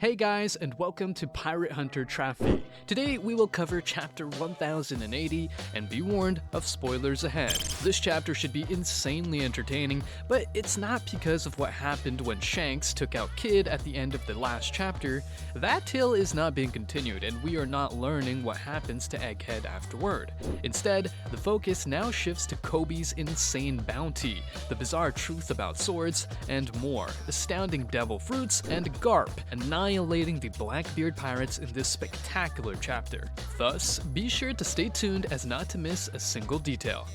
Hey guys, and welcome to Pirate Hunter Trophy. Today we will cover chapter 1080, and be warned of spoilers ahead. This chapter should be insanely entertaining, but it's not because of what happened when Shanks took out Kid at the end of the last chapter. That tale is not being continued, and we are not learning what happens to Egghead afterward. Instead, the focus now shifts to Koby's insane bounty, the bizarre truth about swords, and more, astounding devil fruits, and Garp, annihilating the Blackbeard pirates in this spectacular chapter. Thus, be sure to stay tuned as not to miss a single detail.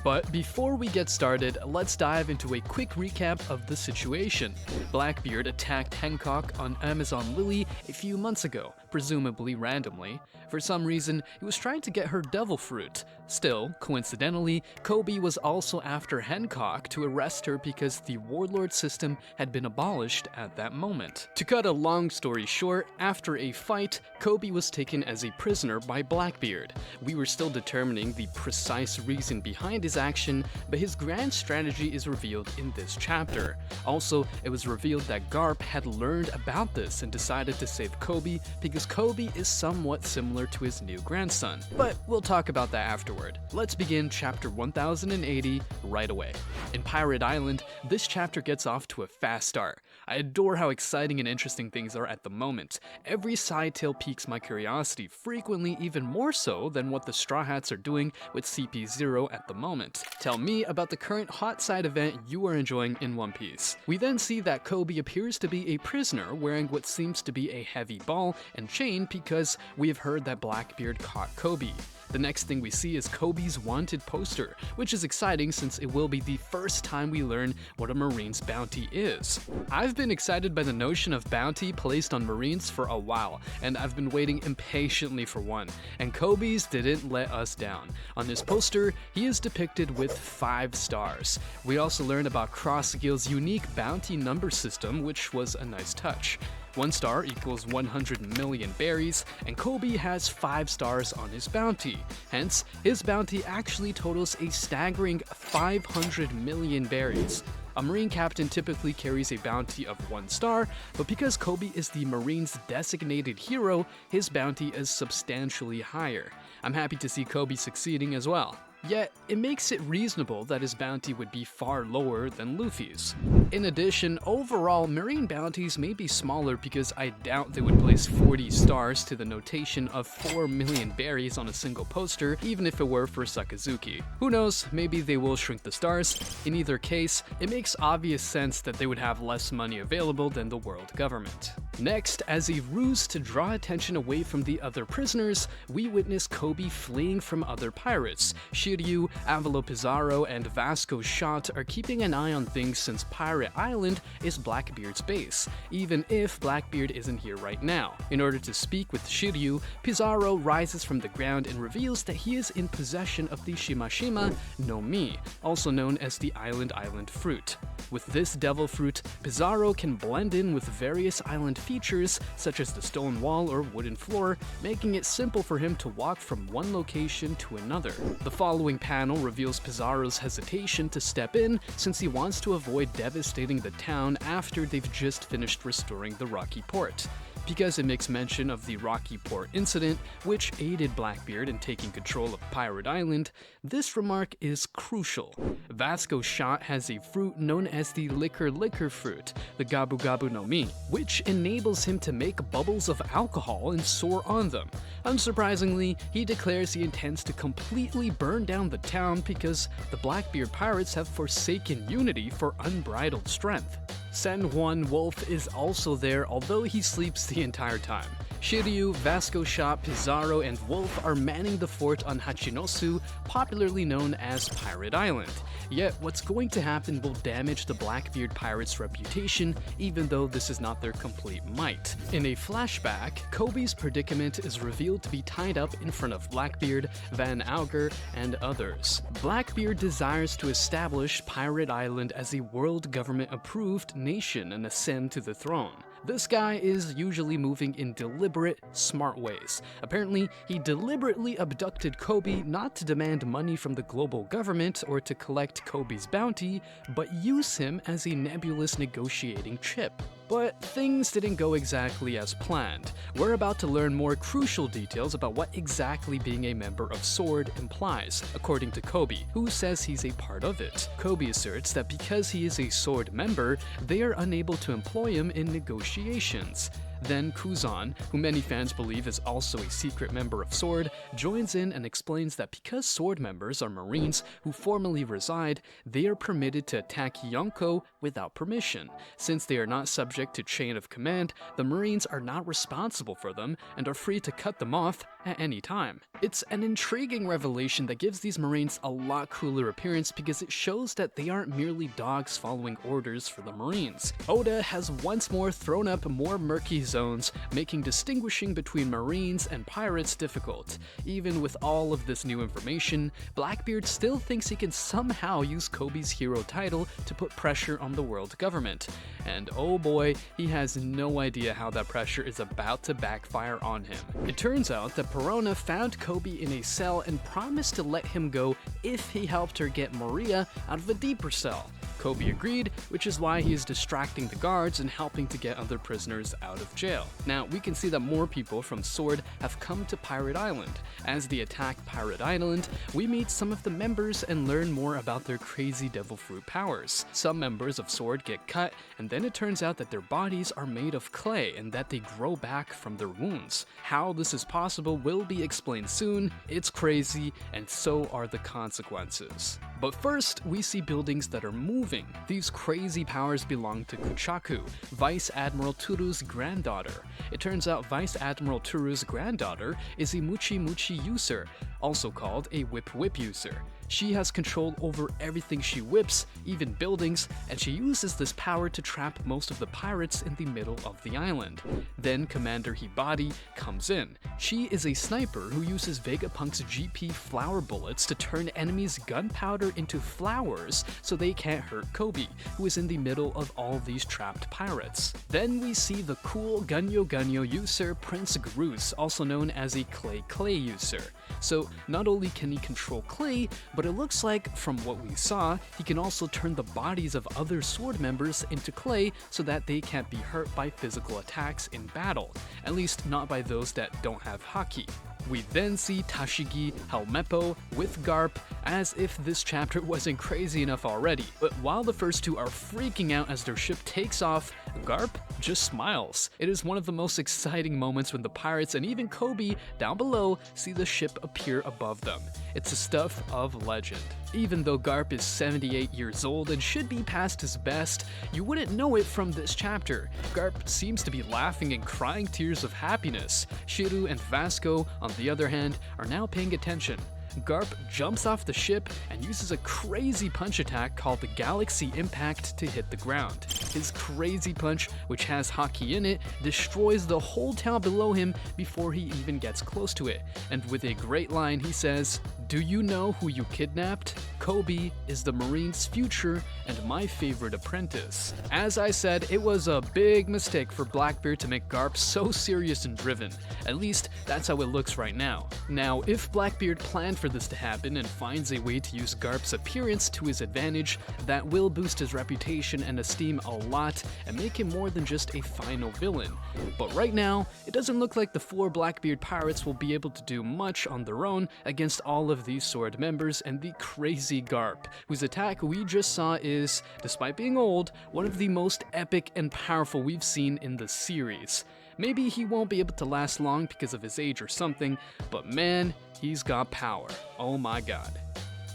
But before we get started, let's dive into a quick recap of the situation. Blackbeard attacked Hancock on Amazon Lily a few months ago, presumably randomly. For some reason, he was trying to get her devil fruit. Still, coincidentally, Koby was also after Hancock to arrest her because the warlord system had been abolished at that moment. To cut a long story short, after a fight, Koby was taken as a prisoner by Blackbeard. We were still determining the precise reason behind his action, but his grand strategy is revealed in this chapter. Also, it was revealed that Garp had learned about this and decided to save Koby because Koby is somewhat similar to his new grandson. But we'll talk about that afterward. Let's begin chapter 1080 right away. In Pirate Island, this chapter gets off to a fast start. I adore how exciting and interesting things are at the moment. Every side tale piques my curiosity, frequently even more so than what the Straw Hats are doing with CP0 at the moment. Tell me about the current hot side event you are enjoying in One Piece. We then see that Koby appears to be a prisoner wearing what seems to be a heavy ball and chain because we have heard that Blackbeard caught Koby. The next thing we see is Koby's wanted poster, which is exciting since it will be the first time we learn what a Marine's bounty is. I've been excited by the notion of bounty placed on Marines for a while, and I've been waiting impatiently for one, and Koby's didn't let us down. On this poster, he is depicted with 5 stars. We also learn about Crossgill's unique bounty number system, which was a nice touch. 1 star equals 100 million berries, and Koby has 5 stars on his bounty. Hence, his bounty actually totals a staggering 500 million berries. A Marine captain typically carries a bounty of 1 star, but because Koby is the Marine's designated hero, his bounty is substantially higher. I'm happy to see Koby succeeding as well. Yet, it makes it reasonable that his bounty would be far lower than Luffy's. In addition, overall, Marine bounties may be smaller because I doubt they would place 40 stars to the notation of 4 million berries on a single poster, even if it were for Sakazuki. Who knows, maybe they will shrink the stars. In either case, it makes obvious sense that they would have less money available than the world government. Next, as a ruse to draw attention away from the other prisoners, we witness Koby fleeing from other pirates. Shiryu, Avalo Pizarro, and Vasco Shot are keeping an eye on things since Pirate Island is Blackbeard's base, even if Blackbeard isn't here right now. In order to speak with Shiryu, Pizarro rises from the ground and reveals that he is in possession of the Shimashima no Mi, also known as the Island fruit. With this devil fruit, Pizarro can blend in with various island features such as the stone wall or wooden floor, making it simple for him to walk from one location to another. The following panel reveals Pizarro's hesitation to step in since he wants to avoid devastating the town after they've just finished restoring the Rocky Port. Because it makes mention of the Rocky Port incident, which aided Blackbeard in taking control of Pirate Island, this remark is crucial. Vasco Shot has a fruit known as the liquor fruit, the Gabu Gabu no Mi, which enables him to make bubbles of alcohol and soar on them. Unsurprisingly, he declares he intends to completely burn down the town because the Blackbeard pirates have forsaken unity for unbridled strength. San Juan Wolf is also there, although he sleeps the entire time. Shiryu, Vasco Shot, Pizarro, and Wolf are manning the fort on Hachinosu, popularly known as Pirate Island. Yet, what's going to happen will damage the Blackbeard pirates' reputation, even though this is not their complete might. In a flashback, Koby's predicament is revealed to be tied up in front of Blackbeard, Van Auger, and others. Blackbeard desires to establish Pirate Island as a world government-approved nation and ascend to the throne. This guy is usually moving in deliberate, smart ways. Apparently, he deliberately abducted Koby not to demand money from the global government or to collect Koby's bounty, but use him as a nebulous negotiating chip. But things didn't go exactly as planned. We're about to learn more crucial details about what exactly being a member of SWORD implies, according to Kobe, who says he's a part of it. Kobe asserts that because he is a SWORD member, they are unable to employ him in negotiations. Then Kuzan, who many fans believe is also a secret member of SWORD, joins in and explains that because SWORD members are Marines who formally reside, they are permitted to attack Yonko without permission. Since they are not subject to chain of command, the Marines are not responsible for them and are free to cut them off at any time. It's an intriguing revelation that gives these Marines a lot cooler appearance because it shows that they aren't merely dogs following orders for the Marines. Oda has once more thrown up more murky zones, making distinguishing between Marines and pirates difficult. Even with all of this new information, Blackbeard still thinks he can somehow use Kobe's hero title to put pressure on the world government. And oh boy, he has no idea how that pressure is about to backfire on him. It turns out that Perona found Kobe in a cell and promised to let him go if he helped her get Maria out of a deeper cell. Kobe agreed, which is why he is distracting the guards and helping to get other prisoners out of jail. Now, we can see that more people from SWORD have come to Pirate Island. As they attack Pirate Island, we meet some of the members and learn more about their crazy devil fruit powers. Some members of SWORD get cut, and then it turns out that their bodies are made of clay and that they grow back from their wounds. How this is possible will be explained soon. It's crazy, and so are the consequences. But first, we see buildings that are moving. These crazy powers belong to Kuchaku, Vice Admiral Turu's granddaughter. It turns out Vice Admiral Turu's granddaughter is a Muchi Muchi user, also called a Whip Whip user. She has control over everything she whips, even buildings, and she uses this power to trap most of the pirates in the middle of the island. Then Commander Hibari comes in. She is a sniper who uses Vegapunk's GP flower bullets to turn enemies' gunpowder into flowers so they can't hurt Kobe, who is in the middle of all these trapped pirates. Then we see the cool Gunyo Gunyo user Prince Garus, also known as a Clay user. So not only can he control clay, but it looks like, from what we saw, he can also turn the bodies of other SWORD members into clay so that they can't be hurt by physical attacks in battle, at least not by those that don't have haki. We then see Tashigi Helmeppo with Garp, as if this chapter wasn't crazy enough already. But while the first two are freaking out as their ship takes off, Garp just smiles. It is one of the most exciting moments when the pirates and even Kobe down below see the ship appear above them. It's the stuff of legend. Even though Garp is 78 years old and should be past his best, you wouldn't know it from this chapter. Garp seems to be laughing and crying tears of happiness. Shiru and Vasco, on the other hand, are now paying attention. Garp jumps off the ship and uses a crazy punch attack called the Galaxy Impact to hit the ground. His crazy punch, which has haki in it, destroys the whole town below him before he even gets close to it. And with a great line, he says, "Do you know who you kidnapped? Kobe is the Marine's future and my favorite apprentice." As I said, it was a big mistake for Blackbeard to make Garp so serious and driven. At least, that's how it looks right now. Now, if Blackbeard planned for this to happen and finds a way to use Garp's appearance to his advantage, that will boost his reputation and esteem a lot and make him more than just a final villain. But right now, it doesn't look like the 4 Blackbeard pirates will be able to do much on their own against all of these SWORD members and the crazy Garp, whose attack we just saw is, despite being old, one of the most epic and powerful we've seen in the series. Maybe he won't be able to last long because of his age or something, but man, he's got power. Oh my god.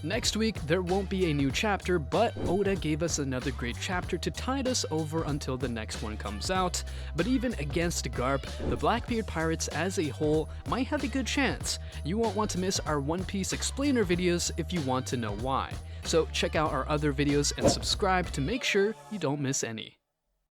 Next week, there won't be a new chapter, but Oda gave us another great chapter to tide us over until the next one comes out. But even against Garp, the Blackbeard pirates as a whole might have a good chance. You won't want to miss our One Piece explainer videos if you want to know why. So check out our other videos and subscribe to make sure you don't miss any.